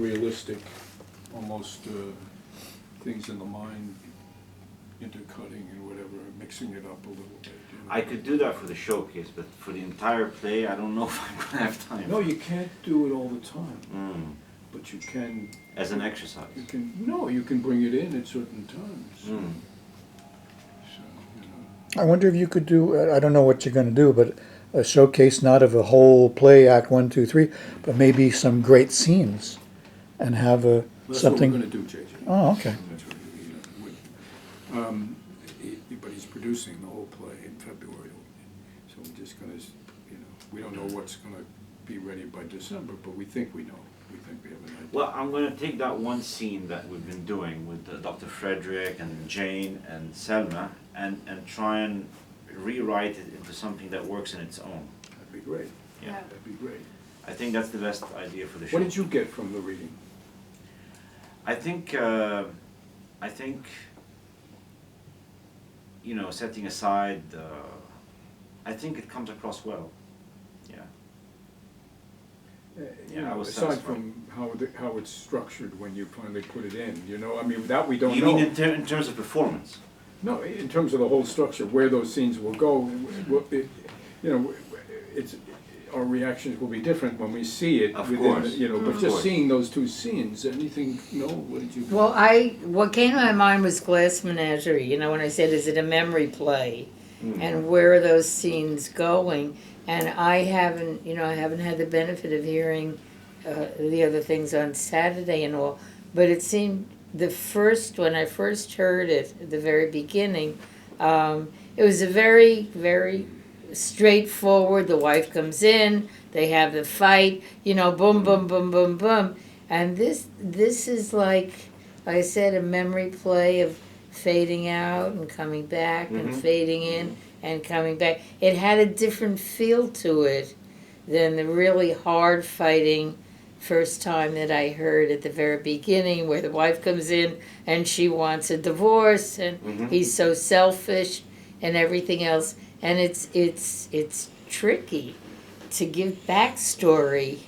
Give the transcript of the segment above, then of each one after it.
realistic, almost things in the mind, intercutting and whatever, mixing it up a little bit. You know? I could do that for the showcase, but for the entire play, I don't know if I'm gonna have time. No, you can't do it all the time, Mm. but you can. As an exercise. You can bring it in at certain times. Mm. So, you know. I wonder if you could do, I don't know what you're gonna do, but a showcase not of a whole play, act 1, 2, 3, but maybe some great scenes and have a, That's something. what we're gonna do, JJ. Oh, okay. That's what but he's producing the whole play in February, so we're just gonna, we don't know what's gonna be ready by December, but we think we know. We think we have an idea. Well, I'm gonna take that one scene that we've been doing with Dr. Frederick and Jane and Selma and try and rewrite it into something that works in its own. That'd be great. Yeah. That'd be great. I think that's the best idea for the show. What did you get from the reading? I think, setting aside, I think it comes across well. Yeah. I was Aside satisfied. from how it's structured when you finally put it in, I mean, that we don't You know. mean in terms of performance? No, in terms of the whole structure, where those scenes will go, it's, our reactions will be different when we see it. Of within course. But Of just course. seeing those two scenes, anything, what did you? Well, what came to my mind was Glass Menagerie, when I said, is it a memory play? And where are those scenes going? And I haven't had the benefit of hearing the other things on Saturday and all, but it seemed when I first heard it at the very beginning, it was a very, very straightforward. The wife comes in, they have the fight, boom, boom, boom, boom, boom. And this is like I said, a memory play of fading out and coming back and fading in and coming back. It had a different feel to it than the really hard fighting first time that I heard at the very beginning, where the wife comes in and she wants a divorce and he's so selfish and everything else. And it's tricky to give backstory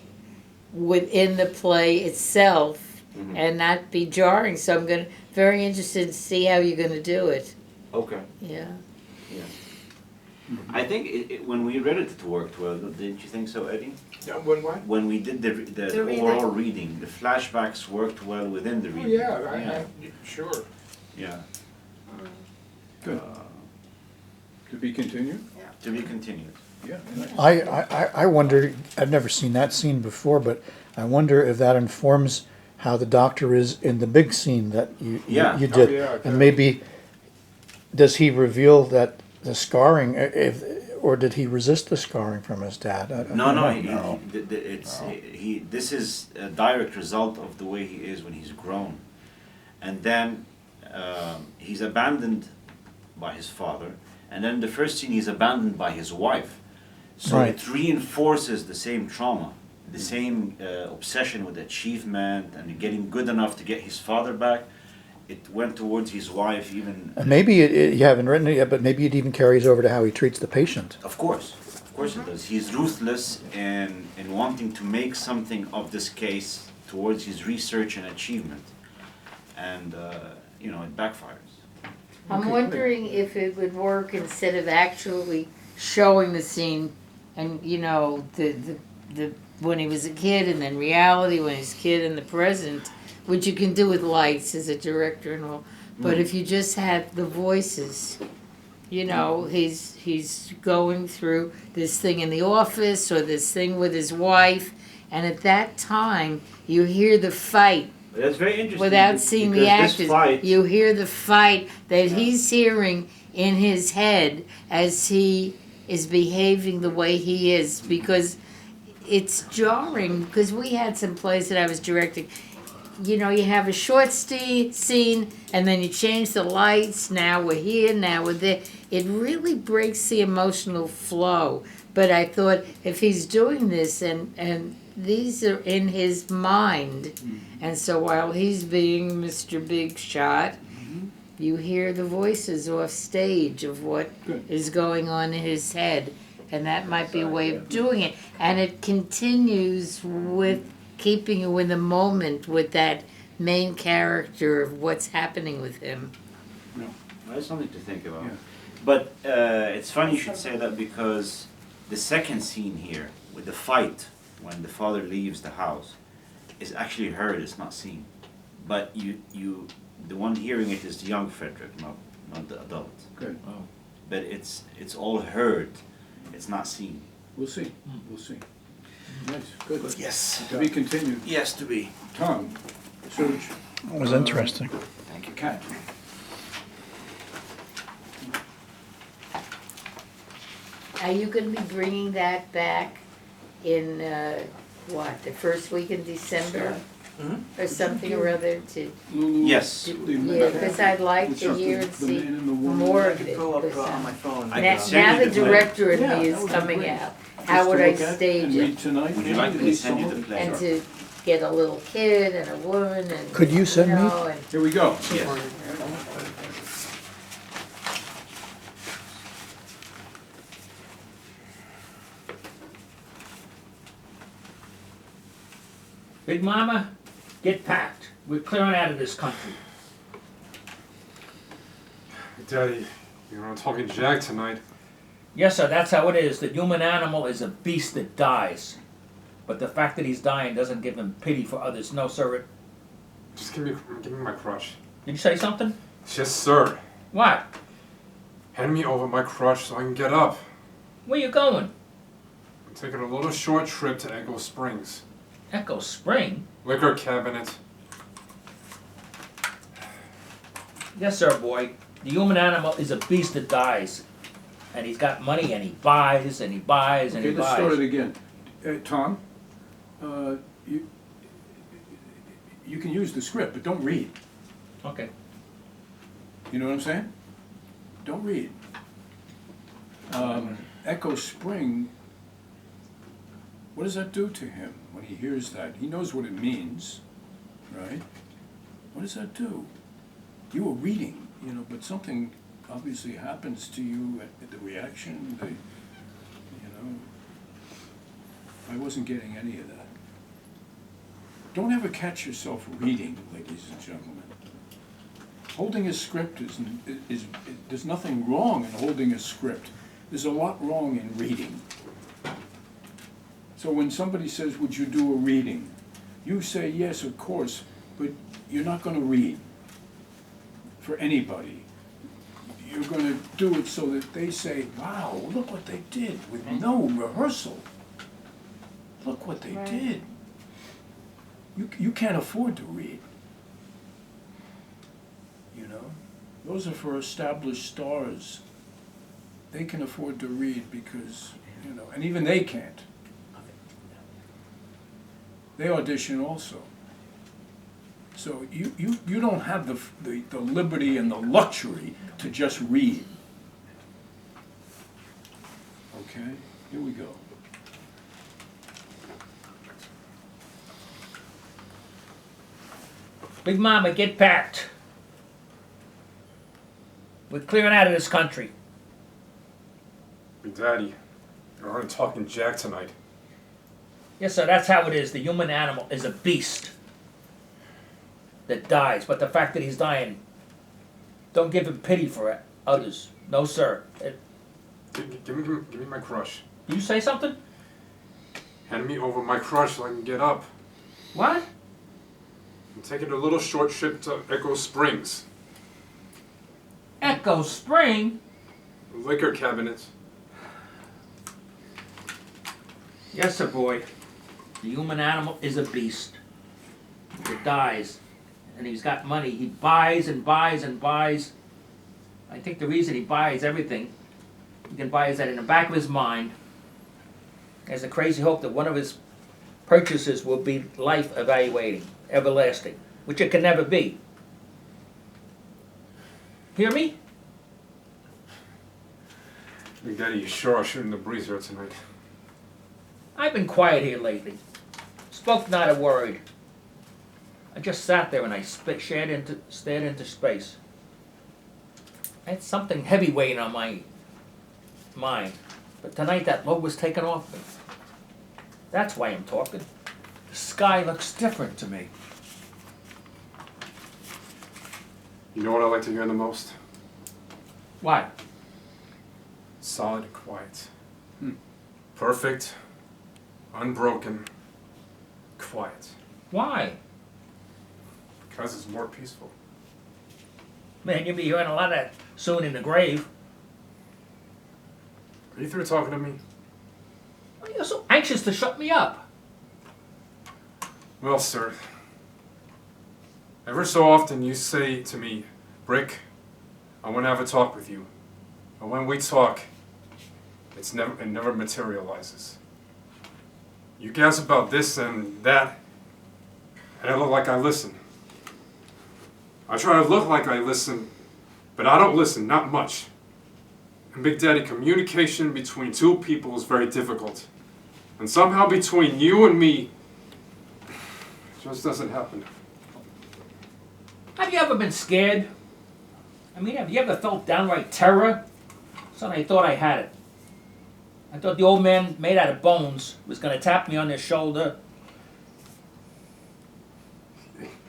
within the play itself and not be jarring. So I'm very interested to see how you're going to do it. Okay. Yeah. Yeah. I think when we read it worked well, didn't you think so, Eddie? Yeah, when what? When we did the reading. overall reading, the flashbacks worked well within the Oh, reading. yeah, sure. Yeah. Good. To be continued? To be continued. Yeah. I wonder, I've never seen that scene before, but I wonder if that informs how the doctor is in the big scene that you Yeah. did. Oh, yeah, And maybe, does he reveal that the scarring, or did he resist the scarring from his dad? I don't No, know. this is a direct result of the way he is when he's grown. And then he's abandoned by his father. And then the first scene he's abandoned by his wife. So Right. it reinforces the same trauma, the same obsession with achievement and getting good enough to get his father back. It went towards his wife even. And maybe you haven't written it yet, but maybe it even carries over to how he treats the patient. Of course it does. He's ruthless in wanting to make something of this case towards his research and achievement. And, it backfires. I'm wondering if it would work instead of actually showing the scene and, the when he was a kid and then reality when he's a kid in the present, which you can do with lights as a director and all. But if you just had the voices, he's going through this thing in the office or this thing with his wife, and at that time you hear the fight. That's very interesting. Without seeing the because actors, this fight, you hear the fight that he's hearing in his head as he is behaving the way he is, because it's jarring. Because we had some plays that I was directing, you have a short scene and then you change the lights, now we're here, now we're there. It really breaks the emotional flow. But I thought, if he's doing this and these are in his mind, and so while he's being Mr. Big Shot, you hear the voices off stage of what is going on in his head, and that might be a way of doing it. And it continues with keeping you in the moment with that main character of what's happening with him. Well, it's something to think about. Yeah. But it's funny you should say that, because the second scene here with the fight when the father leaves the house is actually heard, it's not seen. But the one hearing it is the young Frederick, not the adult. Good. But it's all heard, it's not seen. We'll see. We'll see. Nice. Good. Yes. To be continued. Yes, to be. Tom, Serge. It was interesting. Thank you. Cat. Are you gonna be bringing that back in, the first week in December? Or something or other to, Lulu. Yes. yeah, because I'd like to hear and The see man and the woman. more I of could it. pull up 'cause, on my phone. I now can send you the the plan. director in Yeah, me that is would be coming great. out, Just how to would I look at stage and it? read tonight? Would you like me to Maybe send you some- the plan? And to get a little kid and a woman and. Could you send me? And Here we go. Yes. Big Mama, get packed. We're clearing out of this country. Daddy, you're not talking Jack tonight. Yes, sir, that's how it is. The human animal is a beast that dies. But the fact that he's dying doesn't give him pity for others. No, sir. Just give me my crutch. Did you say something? Yes, sir. What? Hand me over my crutch so I can get up. Where you going? I'm taking a little short trip to Echo Springs. Echo Spring? Liquor cabinet. Yes, sir, boy. The human animal is a beast that dies. And he's got money and he buys and he buys and Okay, he let's buys. start it again. Tom, you can use the script, but don't read. Okay. You know what I'm saying? Don't read. Echo Spring, what does that do to him when he hears that? He knows what it means, right? What does that do? You were reading, but something obviously happens to you at the reaction, I wasn't getting any of that. Don't ever catch yourself reading, ladies and gentlemen. Holding a script there's nothing wrong in holding a script. There's a lot wrong in reading. So when somebody says, would you do a reading? You say, yes, of course, but you're not gonna read for anybody. You're gonna do it so that they say, wow, look what they did with no rehearsal. Look what they Right. did. You can't afford to read. Those are for established stars. They can afford to read because, and even they can't. They audition also. So you don't have the liberty and the luxury to just read. Okay, here we go. Big Mama, get packed. We're clearing out of this country. Daddy, you're not talking Jack tonight. Yes, sir, that's how it is. The human animal is a beast that dies. But the fact that he's dying, don't give him pity for others. No, sir. Give me my crutch. You say something? Hand me over my crutch so I can get up. What? I'm taking a little short trip to Echo Springs. Echo Spring? Liquor cabinet. Yes, sir, boy. The human animal is a beast that dies. And he's got money. He buys and buys and buys. I think the reason he buys everything, he can buy is that in the back of his mind, there's a crazy hope that one of his purchases will be life evaluating, everlasting, which it can never be. Hear me? Big Daddy, you sure are shooting the breeze here tonight. I've been quiet here lately. Spoke not a word. I just sat there and I stared into space. I had something heavy weighing on my mind. But tonight that load was taken off me. That's why I'm talking. The sky looks different to me. You know what I like to hear the most? Why? Solid and quiet. Perfect, unbroken, quiet. Why? Because it's more peaceful. Man, you'll be hearing a lot of that soon in the grave. Are you through talking to me? Why are you so anxious to shut me up? Well, sir, ever so often you say to me, Brick, I want to have a talk with you. And when we talk, it never materializes. You guess about this and that, and I look like I listen. I try to look like I listen, but I don't listen, not much. And Big Daddy, communication between two people is very difficult. And somehow between you and me, it just doesn't happen. Have you ever been scared? I mean, have you ever felt downright terror? Son, I thought I had it. I thought the old man made out of bones was gonna tap me on the shoulder.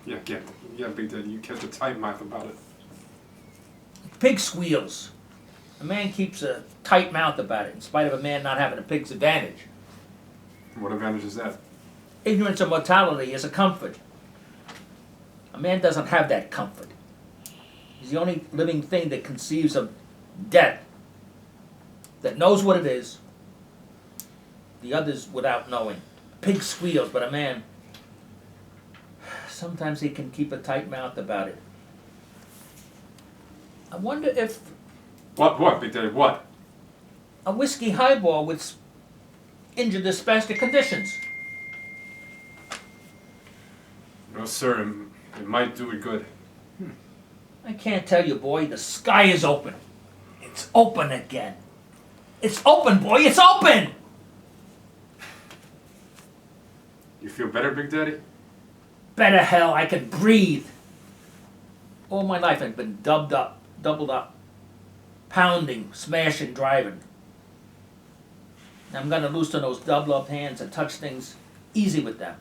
Yeah, Big Daddy, you kept a tight mouth about it. Pig squeals. A man keeps a tight mouth about it, in spite of a man not having a pig's advantage. What advantage is that? Ignorance of mortality is a comfort. A man doesn't have that comfort. He's the only living thing that conceives of death, that knows what it is, the others without knowing. Pig squeals, but a man, sometimes he can keep a tight mouth about it. I wonder if What, Big Daddy, what? a whiskey highball would injure the spastic conditions. No, sir, it might do it good. I can't tell you, boy, the sky is open. It's open again. It's open, boy, it's open! You feel better, Big Daddy? Better hell, I can breathe. All my life I've been doubled up, pounding, smashing, driving. I'm gonna loosen those double up hands and touch things easy with them.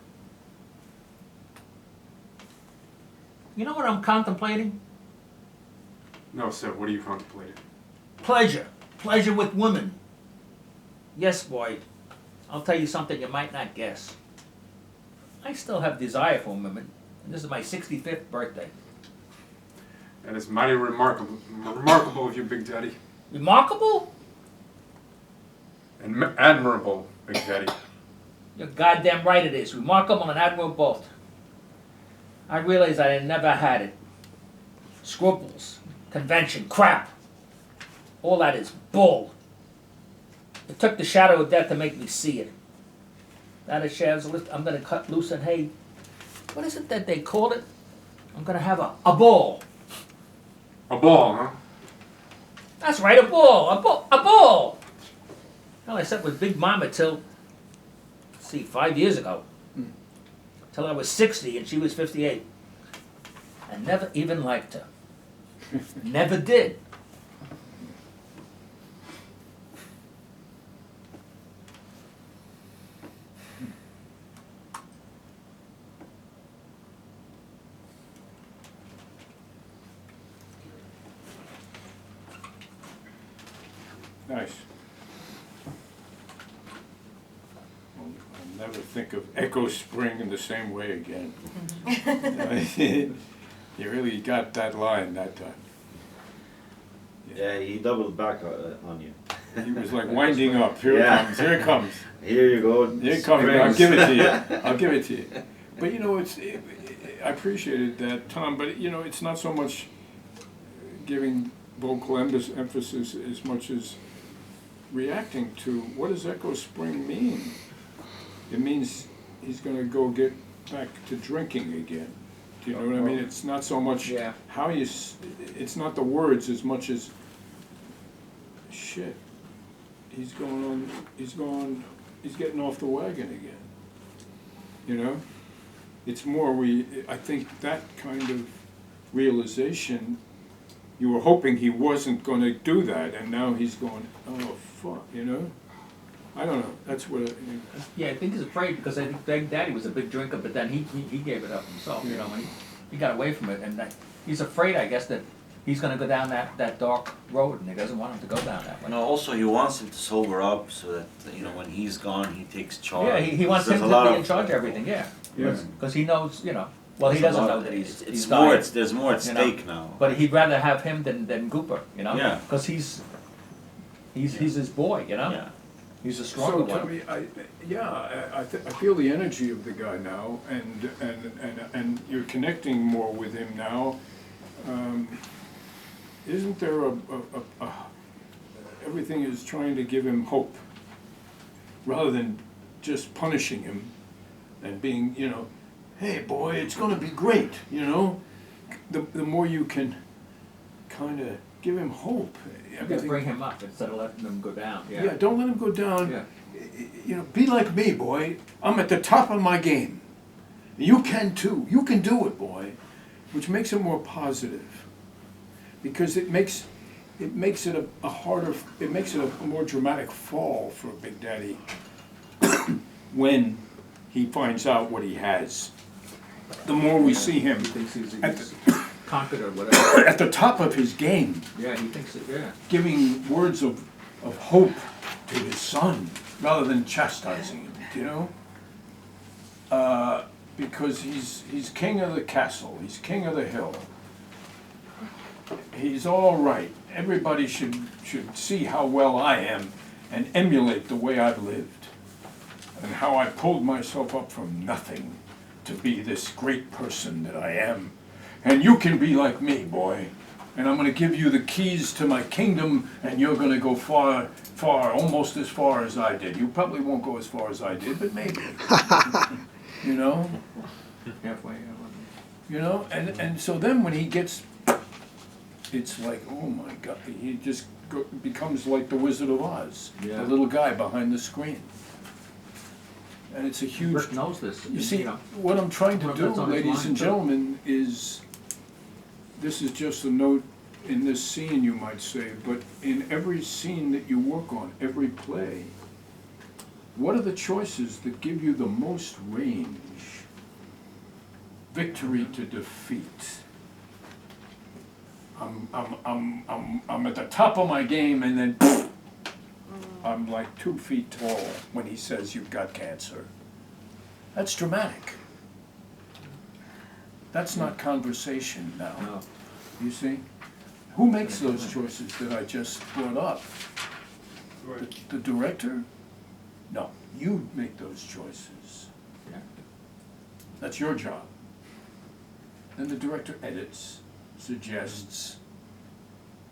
You know what I'm contemplating? No, sir, what are you contemplating? Pleasure. Pleasure with women. Yes, boy. I'll tell you something you might not guess. I still have desire for women, and this is my 65th birthday. That is mighty remarkable of you, Big Daddy. Remarkable? And admirable, Big Daddy. You're goddamn right it is. Remarkable and admirable both. I realize I never had it. Scruples, convention, crap. All that is bull. It took the shadow of death to make me see it. Now the shadows lift, I'm gonna cut loose and hey, what is it that they call it? I'm gonna have a ball. A ball, huh? That's right, a ball, a ball. Well, I sat with Big Mama till, let's see, 5 years ago. Till I was 60 and she was 58. I never even liked her. Never did. Nice. I'll never think of Echo Spring in the same way again. You really got that line that time. Yeah, he doubled back on you. He was like winding up. Here Yeah. it comes. Here it comes. Here you go. Here it comes. I'll Springs. give it to you. I'll give it to you. But you know, I appreciated that, Tom. But you know, it's not so much giving vocal emphasis as much as reacting to what does Echo Spring mean? It means he's going to go get back to drinking again. Do you know what I mean? It's not so much Yeah. how you. It's not the words as much as shit. He's going on. He's going. He's getting off the wagon again. You know, it's more I think that kind of realization. You were hoping he wasn't going to do that, and now he's going. Oh fuck! You know. I don't know, that's what, Yeah, I think he's afraid because I think Big Daddy was a big drinker, but then he gave it up himself, you know, when he got away from it, and he's afraid, I guess, that he's gonna go down that dark road, and he doesn't want him to go down that way. No, also he wants him to sober up so that, you know, when he's gone, he takes charge. Yeah, he wants him There's to a lot be in of- charge of everything, yeah. Yeah. Because he knows, you know, well, he there's a doesn't lot know of- that he's It's dying. more, there's more at you know. stake now. But he'd rather have him than Cooper, you know? Yeah. Because he's his boy, you know? Yeah. He's a stronger so one. Tommy, I feel the energy of the guy now, and you're connecting more with him now. Isn't there everything is trying to give him hope, rather than just punishing him and being, you know, hey boy, it's gonna be great, you know? The more you can kind of give him hope. You gotta Everything, bring him up instead of letting him go down, yeah. yeah, don't let him go down. Yeah. You know, be like me, boy. I'm at the top of my game. You can too. You can do it, boy. Which makes it more positive, because it makes it a harder, it makes it a more dramatic fall for Big Daddy when he finds out what he has. The more we see him He thinks he's at conquered or whatever. at the top of his game, Yeah, he thinks it, yeah. giving words of hope to his son rather than chastising him, you know? Because he's king of the castle, he's king of the hill. He's all right. Everybody should see how well I am and emulate the way I've lived and how I pulled myself up from nothing to be this great person that I am. And you can be like me, boy. And I'm gonna give you the keys to my kingdom, and you're gonna go far, far, almost as far as I did. You probably won't go as far as I did, but maybe. You know? Halfway, yeah. You know? And so then when he gets, it's like, oh my God, he just becomes like the Wizard of Oz, Yeah. the little guy behind the screen. And it's a huge. Rick knows this, You see, know. what I'm trying to Well, do, that's on his ladies mind, and too. gentlemen, is, this is just a note in this scene, you might say, but in every scene that you work on, every play, what are the choices that give you the most range? Victory to defeat. I'm at the top of my game, and then I'm like 2 feet tall when he says you've got cancer. That's dramatic. That's not conversation now, No. you see? Who makes those choices that I just brought up? The director? No, you make those choices. Yeah. That's your job. Then the director edits, suggests,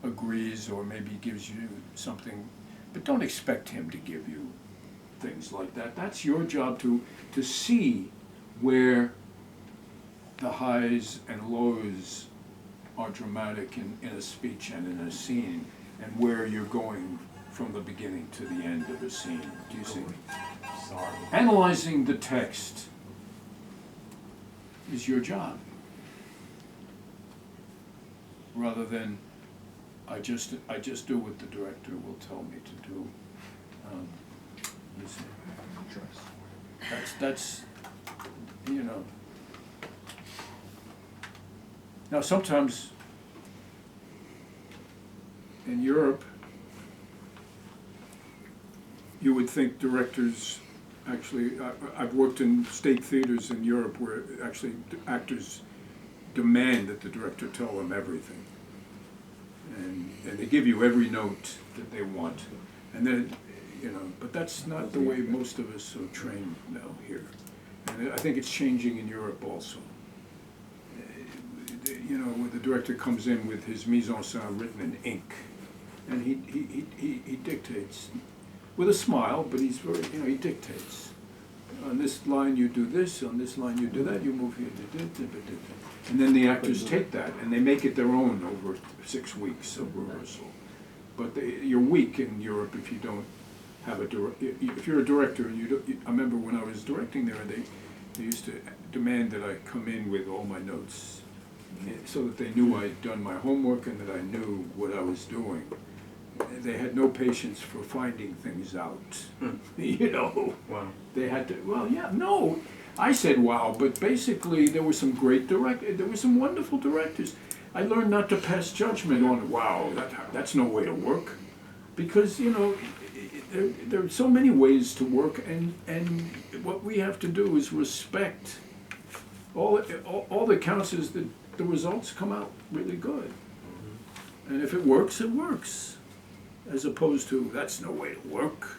agrees, or maybe gives you something, but don't expect him to give you things like that. That's your job to see where the highs and lows are dramatic in a speech and in a scene, and where you're going from the beginning to the end of a scene. Do you see? Analyzing the text is your job, rather than I just do what the director will tell me to do. You see? That's you know. Now sometimes in Europe, you would think directors, actually, I've worked in state theaters in Europe where actually actors demand that the director tell them everything. And they give you every note that they want. And then, you know, but that's not the way most of us are trained now here. And I think it's changing in Europe also. You know, where the director comes in with his mise en scène written in ink, and he dictates with a smile, but he's very, you know, he dictates. On this line you do this, on this line you do that, you move here, and then the actors take that and they make it their own over 6 weeks of rehearsal. But you're weak in Europe if you don't have a if you're a director. I remember when I was directing there, they used to demand that I come in with all my notes, so that they knew I'd done my homework and that I knew what I was doing. they had no patience for finding things out. You know, Wow. they had to. Well, yeah, no. I said wow, but basically there were some great there were some wonderful directors. I learned not to pass judgment on wow. That's no way to work, because you know there are so many ways to work, and what we have to do is respect. All that counts is that the results come out really good, and if it works, it works, as opposed to that's no way to work.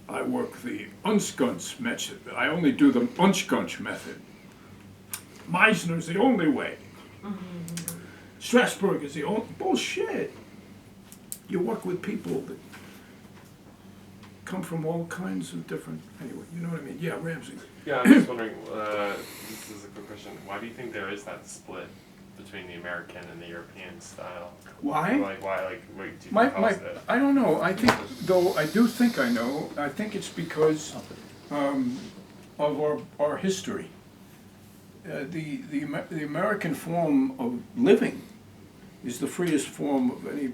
I work the Unschunch method. I only do the Unschunch method. Meisner's the only way. Strasbourg is the only bullshit. You work with people that come from all kinds of different. Anyway, you know what I mean? Yeah, Ramsey. Yeah, I'm just wondering, this is a quick question, why do you think there is that split between the American and the European style? Why? Like, why, like, wait, do you My, think my, how's that? I don't know. I think, though, I do think I know. I think it's because of our history. The American form of living is the freest form of any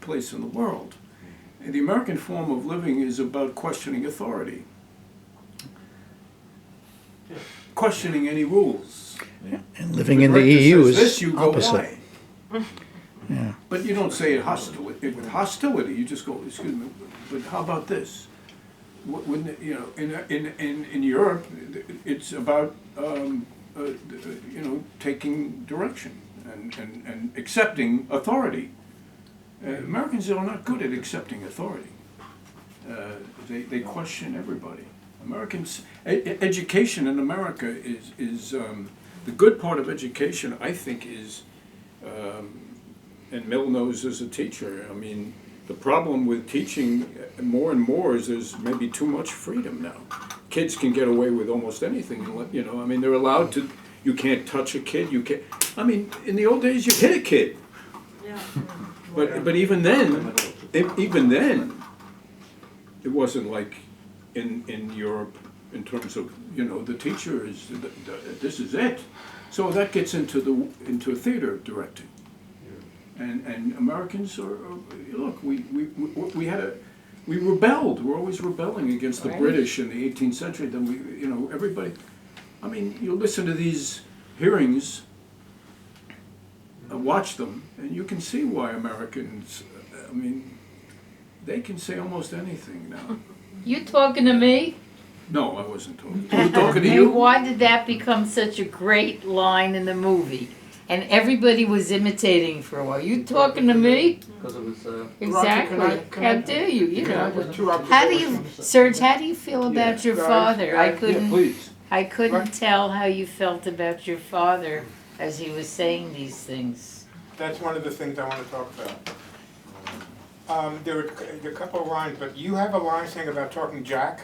place in the world. And the American form of living is about questioning authority, questioning any rules. And living in the director EU says is this, you go, opposite. "Why?" Yeah. But you don't say it with hostility. You just go, excuse me. But how about this? When you know, in Europe, it's about you know, taking direction and accepting authority. Americans are not good at accepting authority. They question everybody. Americans education in America is the good part of education. I think is. And Mill knows as a teacher, I mean, the problem with teaching more and more is there's maybe too much freedom now. Kids can get away with almost anything, you know, I mean, they're allowed to, you can't touch a kid, you can't, I mean, in the old days, you hit a kid. But even then, it wasn't like in Europe in terms of, you know, the teacher is, this is it. So that gets into theater directing. And Americans are look, we rebelled. We're always rebelling against the British in the 18th century. Then we, you know, everybody. I mean, you listen to these hearings, watch them, and you can see why Americans. I mean, they can say almost anything now. You talking to me? No, I wasn't talking. I was talking to you. Why did that become such a great line in the movie? And everybody was imitating for a while. You talking to me? Because it was, Exactly. can I- How dare you? You Can I know. get two How do you, observations? Serge? How do you feel about your father? I Yeah, couldn't. please. I couldn't What? tell how you felt about your father as he was saying these things. That's one of the things I want to talk about. There were a couple of lines, but you have a line saying about talking Jack.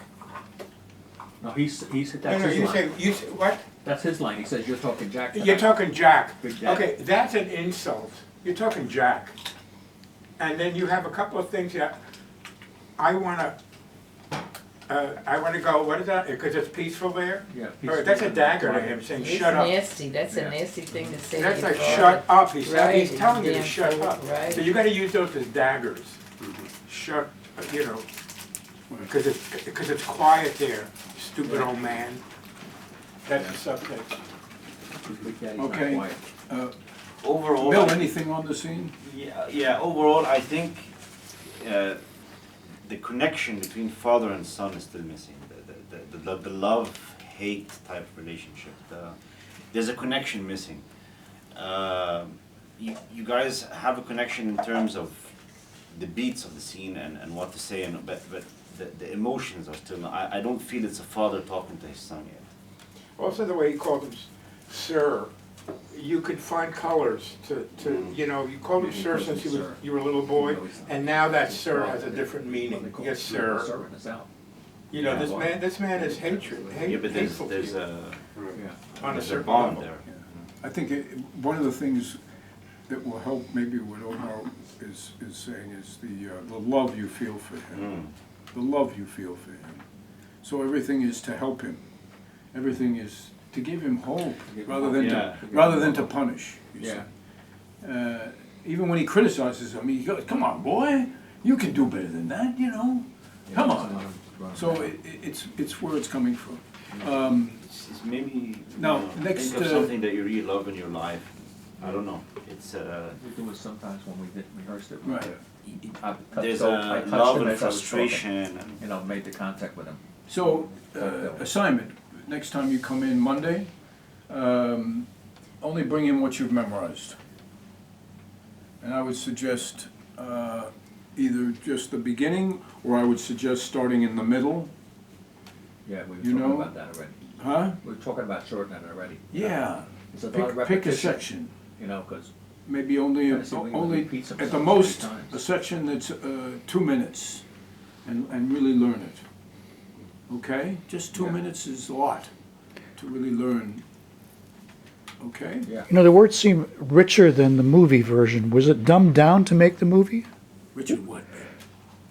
no, he's, No, that's no, his line. you say, what? That's his line, he says, you're talking Jack tonight. You're talking Jack. Big Jack. Okay, that's an insult. You're talking Jack. And then you have a couple of things that I wanna go, what is that? Because it's peaceful there? Yeah. All right, that's a dagger to him, saying It's shut up. nasty. That's a nasty thing to say. to That's your like father. shut up, he's Right, telling you to damn shut fool, up. right. So you gotta use those as daggers. Shut, you know, because it's quiet there, stupid old man. That's the subtext. Big Daddy's not Okay. quiet. Overall, Bill, anything on the scene? yeah. Overall, I think the connection between father and son is still missing. The love-hate type relationship. There's a connection missing. You guys have a connection in terms of the beats of the scene and what to say, but the emotions are still not. I don't feel it's a father talking to his son yet. Also the way he called him sir, you could find colors to you know, you called him sir since you were a little boy, and now that sir has a different meaning. Yes, sir. Serving us out. You know, this man is hateful to There's you a on a there's a certain bond level. there. I think one of the things that will help maybe what Omar is saying is the love you feel for him. The love you feel for him. So everything is to help him. Everything is to give him hope rather than to punish. You see. Even when he criticizes him, he goes, "Come on, boy, You can do better than that, you know? Come on. So it's where it's coming from. It's maybe Now, you know, next, think of something that you really love in your life. I don't know. It's We do it sometimes when we rehearsed it. Right. there's So I a touched love him and as I was talking, frustration. And You know, made the contact with him. So, assignment, next time you come in Monday, only bring in what you've memorized. And I would suggest either just the beginning, or I would suggest starting in the middle. Yeah, we were You talking know? about that already. Huh? We were talking about shortening it already. Yeah. It's a lot of Pick a repetition, section. you know, because Maybe only, Trying to see if we can only, repeat some at the stuff most, 3 times. a section that's 2 minutes, and really learn it. Okay? Just 2 minutes is a lot to really learn. Okay? yeah. You know, the words seem richer than the movie version. Was it dumbed down to make the movie? Richard, what?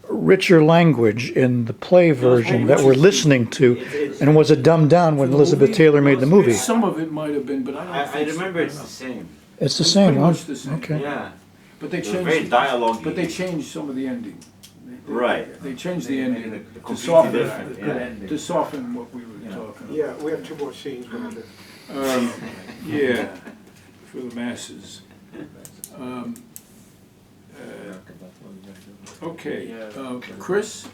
Richer language in the play version that we're listening to, and was it dumbed down when For the Elizabeth movie? Taylor made the movie? Some of it might have been, but I don't I think so. remember it's the same. It's the It's same, pretty huh? much the same. Okay. Yeah. But they It was very changed, dialogue. but they changed some of the ending. Right. They changed the They made ending it to completely soften, different, Good yeah. ending. to soften what we were Yeah. talking about. Yeah, we have 2 more scenes. We're gonna do. Yeah, for the masses. Okay, Chris?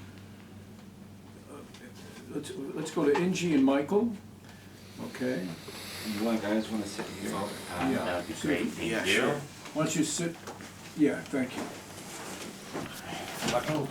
Let's go to Angie and Michael. Okay, You guys want to sit here? Yeah. That'd be So- great. Thank yeah, you. sure. Why don't you sit, yeah, thank you. Oh,